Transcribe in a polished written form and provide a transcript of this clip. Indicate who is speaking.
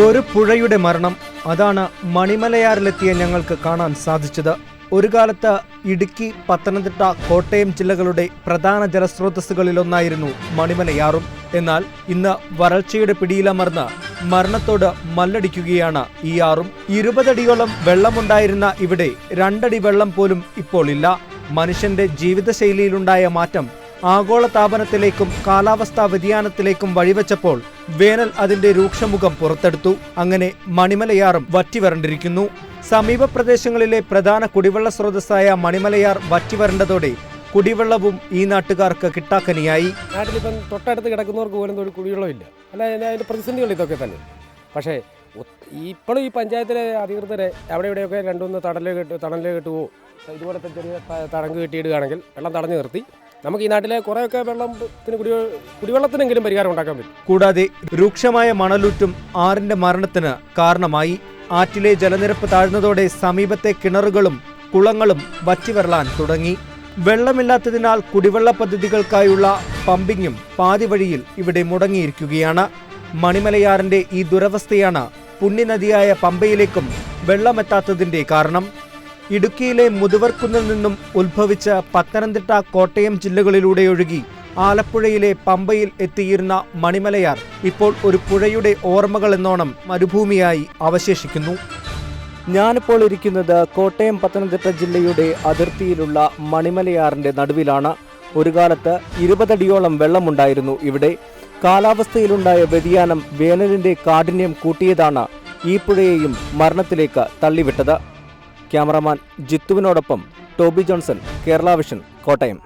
Speaker 1: ഒരു പുഴയുടെ മരണം, അതാണ് മണിമലയാറിലെത്തിയ ഞങ്ങൾക്ക് കാണാൻ സാധിച്ചത്. ഒരു കാലത്ത് ഇടുക്കി, പത്തനംതിട്ട, കോട്ടയം ജില്ലകളുടെ പ്രധാന ജലസ്രോതസ്സുകളിലൊന്നായിരുന്നു മണിമലയാറും. എന്നാൽ ഇന്ന് വരൾച്ചയുടെ പിടിയിലമർന്ന് മരണത്തോട് മല്ലടിക്കുകയാണ് ഈ ആറും. 20 അടിയോളം വെള്ളമുണ്ടായിരുന്ന ഇവിടെ 2 അടി വെള്ളം പോലും ഇപ്പോൾ ഇല്ല. മനുഷ്യന്റെ ജീവിതശൈലിയിലുണ്ടായ മാറ്റം ആഗോളതാപനത്തിലേക്കും കാലാവസ്ഥാ വ്യതിയാനത്തിലേക്കും വഴിവെച്ചപ്പോൾ വേനൽ അതിന്റെ രൂക്ഷമുഖം പുറത്തെടുത്തു. അങ്ങനെ മണിമലയാറും വറ്റിവരണ്ടിരിക്കുന്നു. സമീപ പ്രദേശങ്ങളിലെ പ്രധാന കുടിവെള്ള സ്രോതസ്സായ മണിമലയാർ വറ്റിവരണ്ടതോടെ കുടിവെള്ളവും ഈ നാട്ടുകാർക്ക് കിട്ടാക്കനിയായി.
Speaker 2: നാട്ടിലിപ്പം തൊട്ടടുത്ത് കിടക്കുന്നവർക്ക് പോലും ഒരു കുടിവെള്ളമില്ല. അല്ല, അതിൻ്റെ പ്രതിസന്ധികൾ ഇതൊക്കെ തന്നെ. പക്ഷേ ഇപ്പോഴും ഈ പഞ്ചായത്തിലെ അധികൃതരെ അവിടെ ഇവിടെയൊക്കെ 2-3 തടല് കെട്ടുവോ ഇതുപോലത്തെ ചെറിയ തടങ്ക് കെട്ടിയിടുകയാണെങ്കിൽ വെള്ളം തടഞ്ഞു നിർത്തി നമുക്ക് ഈ നാട്ടിലെ കുറേയൊക്കെ വെള്ളത്തിന് കുടിവെള്ളത്തിനെങ്കിലും പരിഹാരം ഉണ്ടാക്കാൻ പറ്റും.
Speaker 1: കൂടാതെ രൂക്ഷമായ മണലൂറ്റും ആറിന്റെ മരണത്തിന് കാരണമായി. ആറ്റിലെ ജലനിരപ്പ് താഴ്ന്നതോടെ സമീപത്തെ കിണറുകളും കുളങ്ങളും വറ്റിവരളാൻ തുടങ്ങി. വെള്ളമില്ലാത്തതിനാൽ കുടിവെള്ള പദ്ധതികൾക്കായുള്ള പമ്പിങ്ങും പാതി വഴിയിൽ ഇവിടെ മുടങ്ങിയിരിക്കുകയാണ്. മണിമലയാറിന്റെ ഈ ദുരവസ്ഥയാണ് പുണ്യനദിയായ പമ്പയിലേക്കും വെള്ളമെത്താത്തതിന്റെ കാരണം. ഇടുക്കിയിലെ മുതുവർക്കുന്നിൽ നിന്നും ഉത്ഭവിച്ച് പത്തനംതിട്ട, കോട്ടയം ജില്ലകളിലൂടെ ഒഴുകി ആലപ്പുഴയിലെ പമ്പയിൽ എത്തിയിരുന്ന മണിമലയാർ ഇപ്പോൾ ഒരു പുഴയുടെ ഓർമ്മകൾ എന്നോണം മരുഭൂമിയായി അവശേഷിക്കുന്നു. ഞാനിപ്പോൾ ഇരിക്കുന്നത് കോട്ടയം, പത്തനംതിട്ട ജില്ലയുടെ അതിർത്തിയിലുള്ള മണിമലയാറിന്റെ നടുവിലാണ്. ഒരു കാലത്ത് 20 അടിയോളം വെള്ളമുണ്ടായിരുന്നു ഇവിടെ. കാലാവസ്ഥയിലുണ്ടായ വ്യതിയാനം വേനലിന്റെ കാഠിന്യം കൂട്ടിയതാണ് ഈ പുഴയെയും മരണത്തിലേക്ക് തള്ളിവിട്ടത്. ക്യാമറമാൻ ജിത്തുവിനോടൊപ്പം Toby Johnson, Kerala Vision, Kottayam.